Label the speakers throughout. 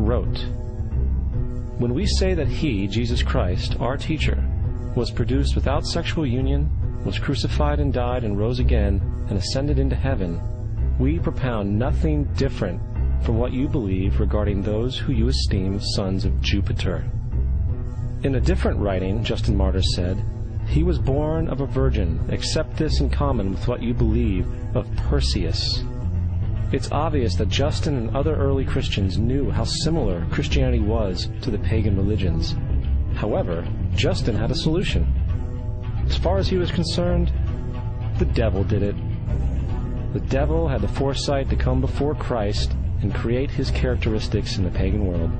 Speaker 1: wrote, "When we say that he, Jesus Christ, our teacher, was produced without sexual union, was crucified and died and rose again, and ascended into heaven, we propound nothing different from what you believe regarding those who you esteem sons of Jupiter." In a different writing, Justin Martyr said, "He was born of a virgin, except this in common with what you believe of Perseus." It's obvious that Justin and other early Christians knew how similar Christianity was to the pagan religions. However, Justin had a solution. As far as he was concerned, the devil did it. The devil had the foresight to come before Christ and create his characteristics in the pagan world.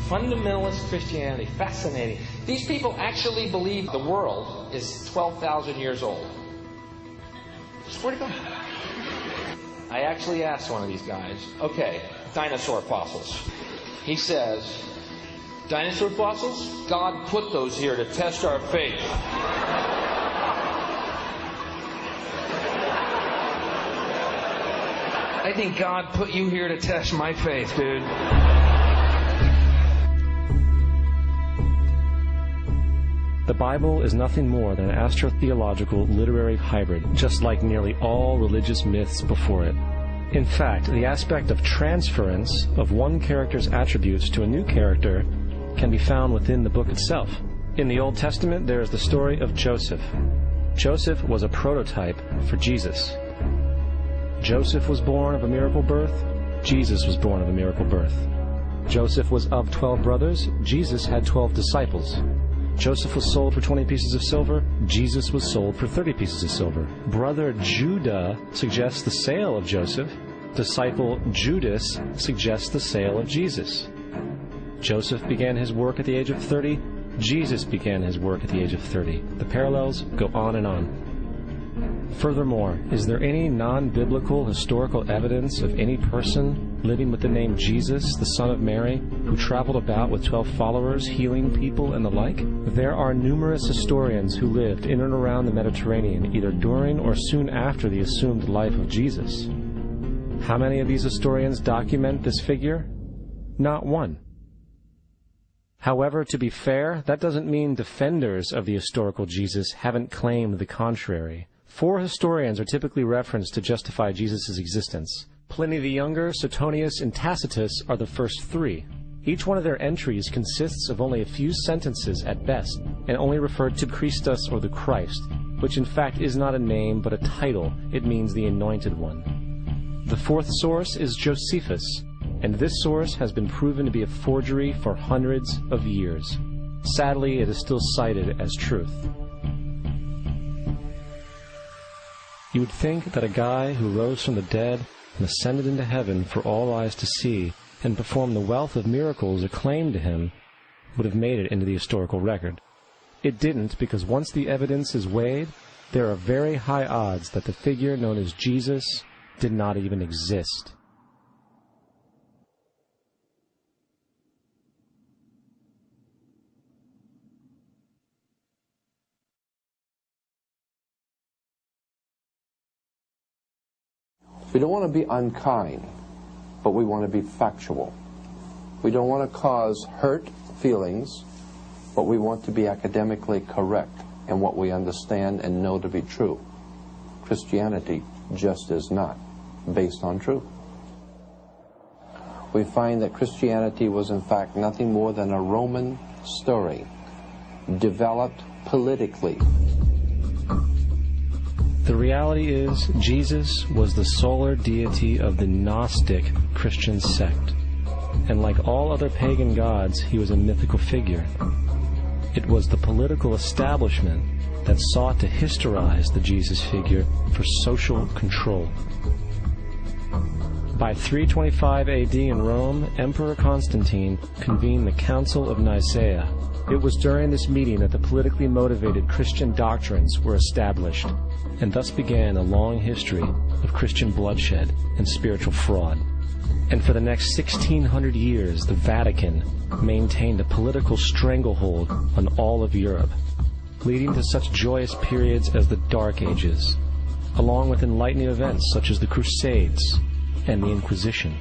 Speaker 2: Fundamentalist Christianity, fascinating. These people actually believe the world is 12,000 years old. Swear to God. I actually asked one of these guys, okay, dinosaur fossils. He says, dinosaur fossils? God put those here to test our faith. I think God put you here to test my faith, dude.
Speaker 1: The Bible is nothing more than an astrotheological literary hybrid, just like nearly all religious myths before it. In fact, the aspect of transference of one character's attributes to a new character can be found within the book itself. In the Old Testament, there is the story of Joseph. Joseph was a prototype for Jesus. Joseph was born of a miracle birth. Jesus was born of a miracle birth. Joseph was of 12 brothers. Jesus had 12 disciples. Joseph was sold for 20 pieces of silver. Jesus was sold for 30 pieces of silver. Brother Judah suggests the sale of Joseph. Disciple Judas suggests the sale of Jesus. Joseph began his work at the age of 30. Jesus began his work at the age of 30. The parallels go on and on. Furthermore, is there any non-biblical historical evidence of any person living with the name Jesus, the son of Mary, who traveled about with 12 followers, healing people and the like? There are numerous historians who lived in and around the Mediterranean, either during or soon after the assumed life of Jesus. How many of these historians document this figure? Not one. However, to be fair, that doesn't mean defenders of the historical Jesus haven't claimed the contrary. 4 historians are typically referenced to justify Jesus' existence. Pliny the Younger, Suetonius, and Tacitus are the first 3. Each one of their entries consists of only a few sentences at best, and only refer to Christus or the Christ, which in fact is not a name but a title. It means the Anointed One. The 4th source is Josephus, and this source has been proven to be a forgery for hundreds of years. Sadly, it is still cited as truth. You would think that a guy who rose from the dead and ascended into heaven for all eyes to see and performed the wealth of miracles acclaimed to him would have made it into the historical record. It didn't, because once the evidence is weighed, there are very high odds that the figure known as Jesus did not even exist.
Speaker 3: We don't want to be unkind, but we want to be factual. We don't want to cause hurt feelings, but we want to be academically correct in what we understand and know to be true. Christianity just is not based on truth. We find that Christianity was in fact nothing more than a Roman story, developed politically.
Speaker 1: The reality is, Jesus was the solar deity of the Gnostic Christian sect, and like all other pagan gods, he was a mythical figure. It was the political establishment that sought to historize the Jesus figure for social control. By 325 AD in Rome, Emperor Constantine convened the Council of Nicaea. It was during this meeting that the politically motivated Christian doctrines were established, and thus began a long history of Christian bloodshed and spiritual fraud. And for the next 1600 years, the Vatican maintained a political stranglehold on all of Europe, leading to such joyous periods as the Dark Ages, along with enlightening events such as the Crusades and the Inquisition.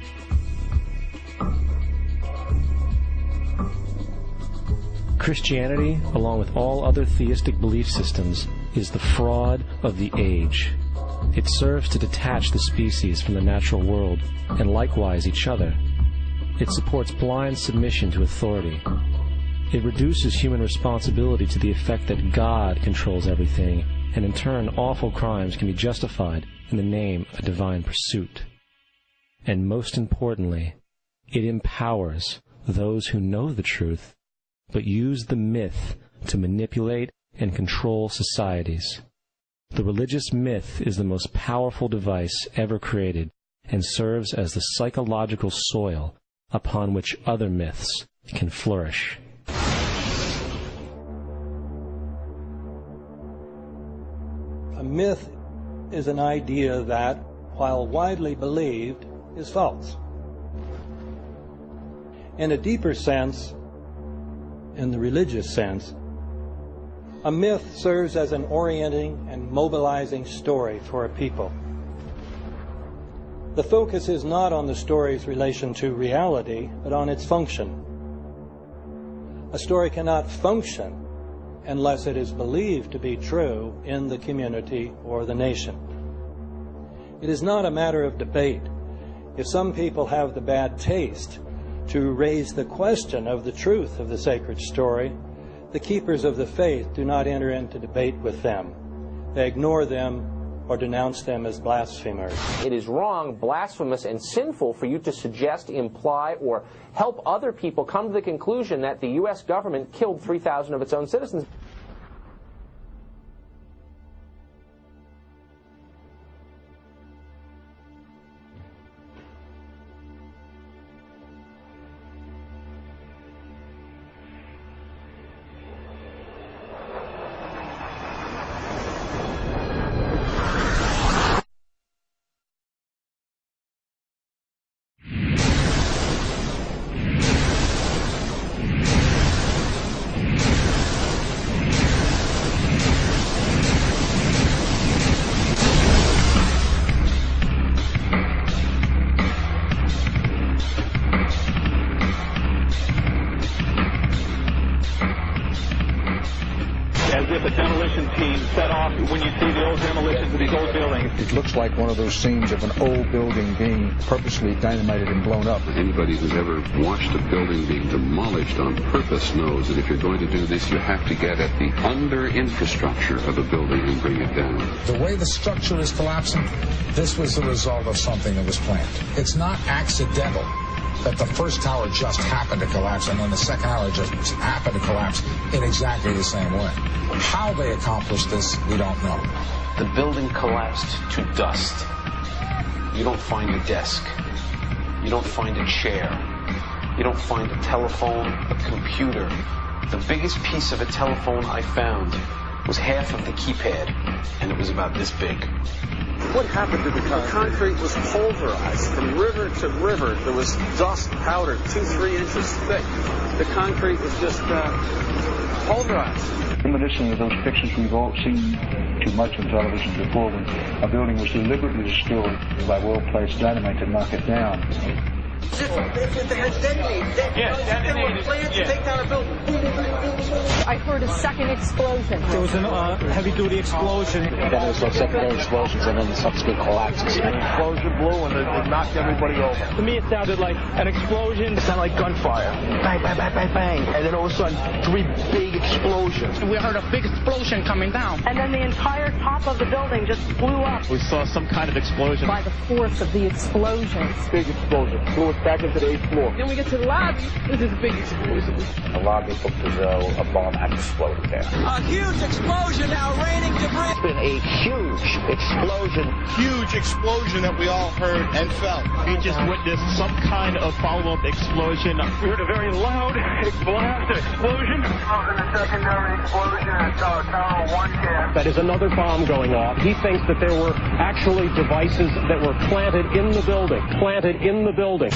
Speaker 1: Christianity, along with all other theistic belief systems, is the fraud of the age. It serves to detach the species from the natural world, and likewise each other. It supports blind submission to authority. It reduces human responsibility to the effect that God controls everything, and in turn awful crimes can be justified in the name of a divine pursuit. And most importantly, it empowers those who know the truth, but use the myth to manipulate and control societies. The religious myth is the most powerful device ever created and serves as the psychological soil upon which other myths can flourish.
Speaker 4: A myth is an idea that, while widely believed, is false. In a deeper sense, in the religious sense, a myth serves as an orienting and mobilizing story for a people. The focus is not on the story's relation to reality, but on its function. A story cannot function unless it is believed to be true in the community or the nation. It is not a matter of debate. If some people have the bad taste to raise the question of the truth of the sacred story, the keepers of the faith do not enter into debate with them. They ignore them or denounce them as blasphemers.
Speaker 5: It is wrong, blasphemous, and sinful for you to suggest, imply, or help other people come to the conclusion that the U.S. government killed 3,000 of its own citizens.
Speaker 6: As if a demolition team set off when you see the old demolitions of these old buildings.
Speaker 7: It looks like one of those scenes of an old building being purposely dynamited and blown up.
Speaker 8: Anybody who's ever watched a building being demolished on purpose knows that if you're going to do this, you have to get at the under-infrastructure of the building and bring it down.
Speaker 7: The way the structure is collapsing, this was the result of something that was planned. It's not accidental that the first tower just happened to collapse and then the second tower just happened to collapse in exactly the same way. How they accomplished this, we don't know.
Speaker 9: The building collapsed to dust. You don't find a desk. You don't find a chair. You don't find a telephone, a computer. The biggest piece of a telephone I found was half of the keypad, and it was about this big.
Speaker 10: What happened to the concrete? The concrete was pulverized from river to river. There was dust powder 2-3 inches thick. The concrete was just pulverized.
Speaker 11: Reminiscent of those pictures we've all seen too much on television before, when a building was deliberately destroyed by well-placed dynamite to knock it down.
Speaker 10: If they had detonated, they were planned to take down a building.
Speaker 12: I heard a second explosion.
Speaker 4: There was a heavy-duty explosion.
Speaker 13: Then there was those secondary explosions and then the subsequent collapses.
Speaker 14: An explosion blew and it knocked everybody over.
Speaker 15: To me, it sounded like an explosion.
Speaker 14: It sounded like gunfire. Bang, bang, bang, bang, bang. And then all of a sudden, 3 big explosions.
Speaker 15: We heard a big explosion coming down.
Speaker 12: And then the entire top of the building just blew up.
Speaker 15: We saw some kind of explosion.
Speaker 12: By the force of the explosion.
Speaker 14: Big explosion. Blew us back into the 8th floor.
Speaker 15: Then we get to the lobby. This is a big explosion.
Speaker 13: The lobby looked as though a bomb had exploded there.
Speaker 10: A huge explosion now raining debris.
Speaker 13: It's been a huge explosion.
Speaker 14: Huge explosion that we all heard and felt.
Speaker 15: We just witnessed some kind of follow-up explosion. We heard a very loud explosion.
Speaker 10: The secondary explosion at Tower 1 camp.
Speaker 15: That is another bomb going off. He thinks that there were actually devices that were planted in the building.